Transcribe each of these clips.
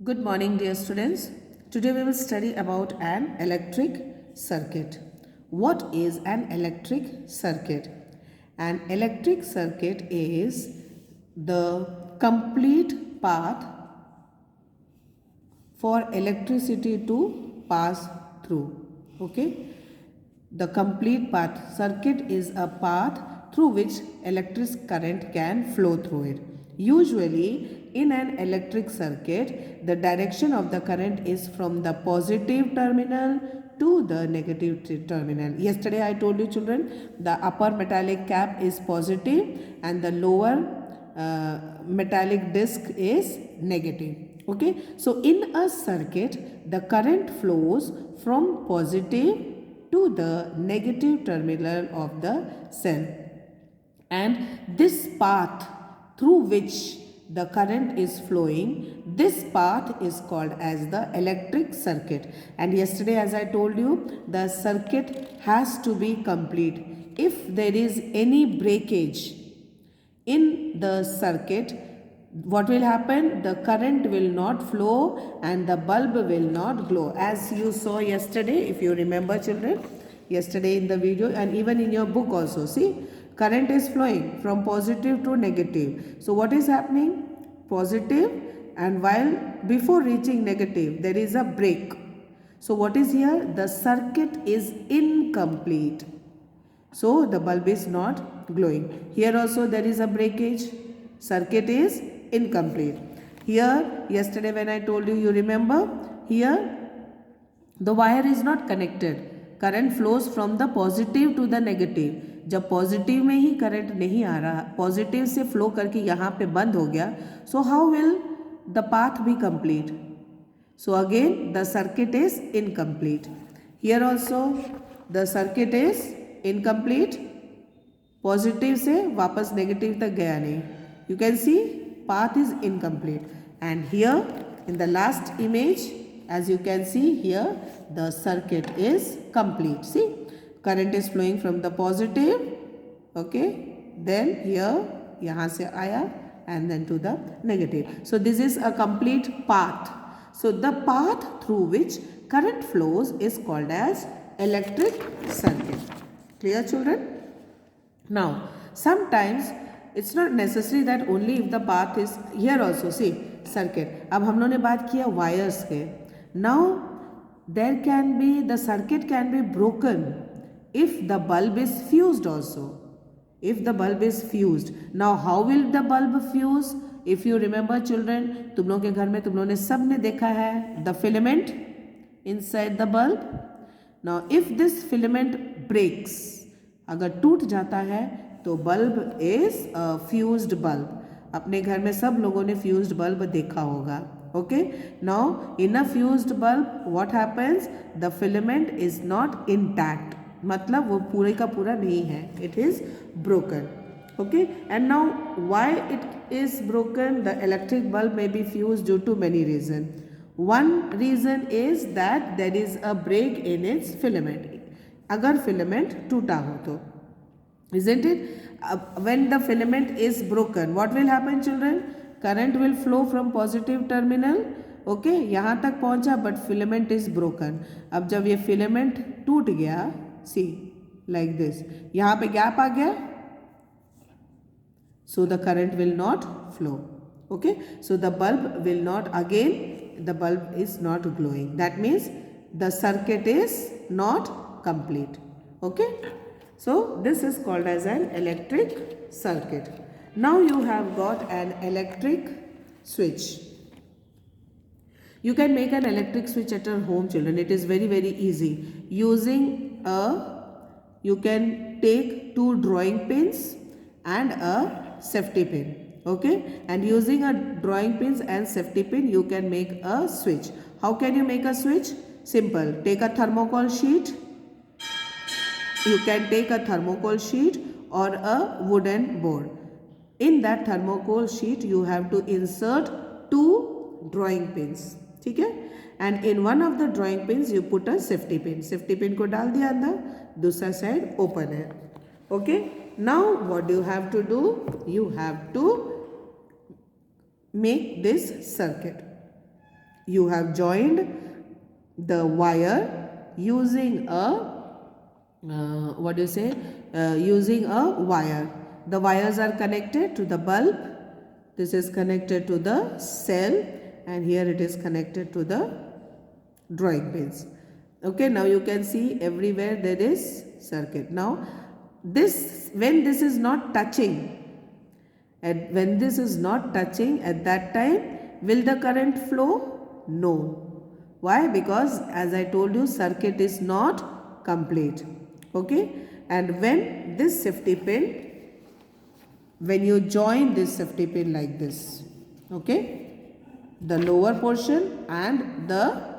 Good morning, dear students. Today we will study about an electric circuit. What is an electric circuit? An electric circuit is the complete path for electricity to pass through. Okay? The complete path. Circuit is a path through which electric current can flow through it. Usually, in an electric circuit, the direction of the current is from the positive terminal to the negative terminal. Yesterday I told you children, the upper metallic cap is positive and the lower metallic disc is negative. Okay, so in a circuit, the current flows from positive to the negative terminal of the cell, and this path through which the current is flowing, this path is called as the electric circuit. And yesterday as I told you, the circuit has to be complete. If there is any breakage in the circuit, what will happen? The current will not flow and the bulb will not glow. As you saw yesterday, if you remember children, yesterday in the video and even in your book also, see, current is flowing from positive to negative. So what is happening? Positive, and while before reaching negative, there is a break. So what is here? The circuit is incomplete. So the bulb is not glowing. Here also there is a breakage. Circuit is incomplete. Here yesterday when I told you, you remember, here the wire is not connected. Current flows from the positive to the negative. जब positive में ही current नहीं आ रहा, positive से flow करके यहाँ पे बंद हो गया, so how will the path be complete? So again the circuit is incomplete. Here also the circuit is incomplete. Positive से वापस negative तक गया नहीं. You can see path is incomplete. And here in the last image, as you can see here, the circuit is complete. See, current is flowing from the positive. Okay, then here यहाँ से आया and then to the negative. So this is a complete path. So the path through which current flows is called as electric circuit. Clear children? Now sometimes it's not necessary that only if the path is here also. See, circuit. अब हम लोगों ने बात किया wires के. Now there can be, the circuit can be broken if the bulb is fused also. If the bulb is fused. Now how will the bulb fuse? If you remember children, तुम लोगों के घर में तुम लोगों ने सब ने देखा है the filament inside the bulb. Now if this filament breaks, अगर टूट जाता है तो bulb is a fused bulb. अपने घर में सब लोगों ने fused bulb देखा होगा. Okay, now in a fused bulb what happens? The filament is not intact. मतलब वो पूरे का पूरा नहीं है. It is broken. Okay, and now why it is broken? The electric bulb may be fused due to many reasons. One reason is that there is a break in its filament. अगर filament टूटा हो तो, isn't it? When the filament is broken, what will happen children? Current will flow from positive terminal. Okay, यहाँ तक पहुँचा but filament is broken. अब जब ये filament टूट गया, see like this, यहाँ पे gap आ गया, so the current will not flow. Okay, so the bulb will not, again the bulb is not glowing. That means the circuit is not complete. Okay, so this is called as an electric circuit. Now you have got an electric switch. You can make an electric switch at your home children. It is very easy. Using you can take two drawing pins and a safety pin. Okay, and using a drawing pins and safety pin you can make a switch. How can you make a switch? Simple. Take a thermocol sheet. You can take a thermocol sheet or a wooden board. In that thermocol sheet you have to insert two drawing pins. ठीक है? And in one of the drawing pins you put a safety pin. Safety pin को डाल दिया अंदर, दूसरा side open है. Okay, now what do you have to do? You have to make this circuit. you have joined the wire using a using a wire. The wires are connected to the bulb. This is connected to the cell, and here it is connected to the drawing pins. Okay, now you can see everywhere there is circuit. Now this, when this is not touching, and when this is not touching, at that time will the current flow? No. Why? Because as I told you, circuit is not complete. Okay, and when this safety pin, when you join this safety pin like this, okay, the lower portion and the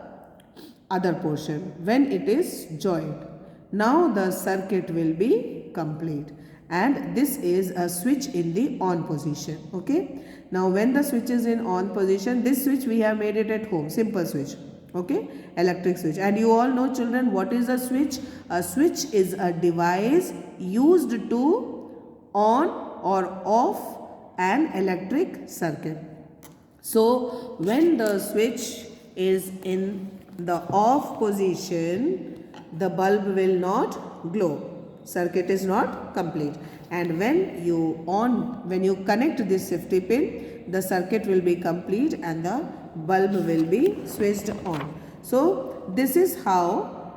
other portion, when it is joined, now the circuit will be complete, and this is a switch in the on position. Okay, now when the switch is in on position, this switch we have made it at home, simple switch. Okay, electric switch. And you all know, children, what is a switch? A switch is a device used to on or off an electric circuit. So when the switch is in the off position, the bulb will not glow, circuit is not complete. And when you connect this safety pin, the circuit will be complete and the bulb will be switched on. So this is how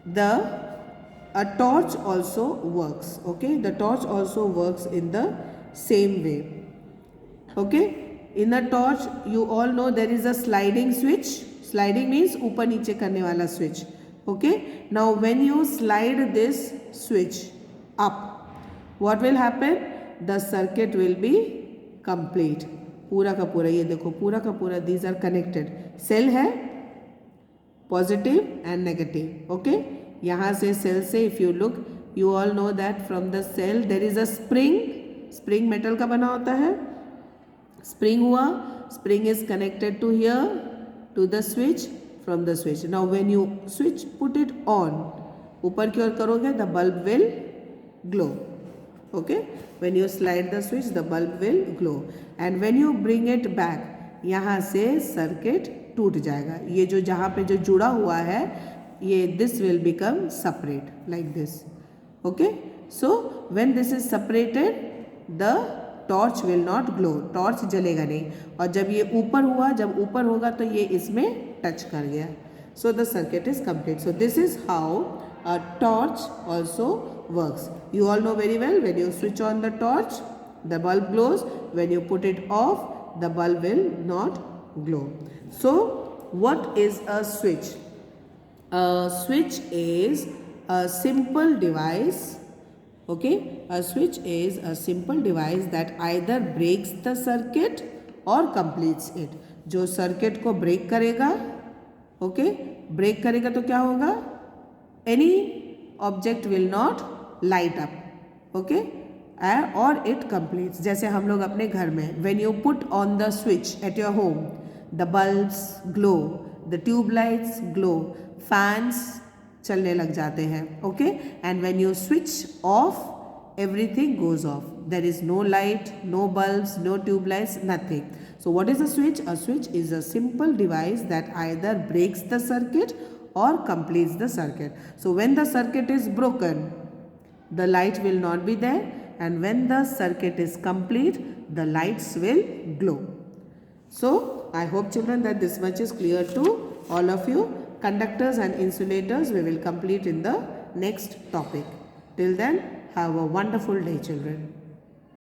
a torch also works. Okay, the torch also works in the same way. Okay, in a torch you all know there is a sliding switch. Sliding means ऊपर नीचे करने वाला switch. Okay, now when you slide this switch up, what will happen? The circuit will be complete. पूरा का पूरा, ये देखो पूरा का पूरा, these are connected. Cell है positive and negative. Okay, यहाँ से cell से if you look, you all know that from the cell there is a spring. Spring metal का बना होता है. Spring हुआ, spring is connected to here, to the switch, from the switch. Now when you switch, put it on, ऊपर की ओर करोगे, the bulb will glow. Okay, when you slide the switch, the bulb will glow. And when you bring it back, यहाँ से circuit टूट जाएगा. ये जो जहाँ पे जो जुड़ा हुआ है, ये this will become separate like this. Okay, so when this is separated, the torch will not glow. Torch जलेगा नहीं. और जब ये ऊपर हुआ, जब ऊपर होगा तो ये इसमें टच कर गया. So the circuit is complete. So this is how a torch also works. You all know very well, when you switch on the torch, the bulb glows. When you put it off, the bulb will not glow. So what is a switch? A switch is a simple device. Okay, a switch is a simple device that either breaks the circuit or completes it. जो circuit को break करेगा, okay, break करेगा तो क्या होगा? Any object will not light up. Okay, or it completes. जैसे हम लोग अपने घर में, when you put on the switch at your home, the bulbs glow, the tube lights glow, fans चलने लग जाते हैं. Okay, and when you switch off, everything goes off. There is no light, no bulbs, no tube lights, nothing. So what is a switch? A switch is a simple device that either breaks the circuit or completes the circuit. So when the circuit is broken, the light will not be there, and when the circuit is complete, the lights will glow. So I hope, children, that this much is clear to all of you. Conductors and insulators we will complete in the next topic. Till then, have a wonderful day, children.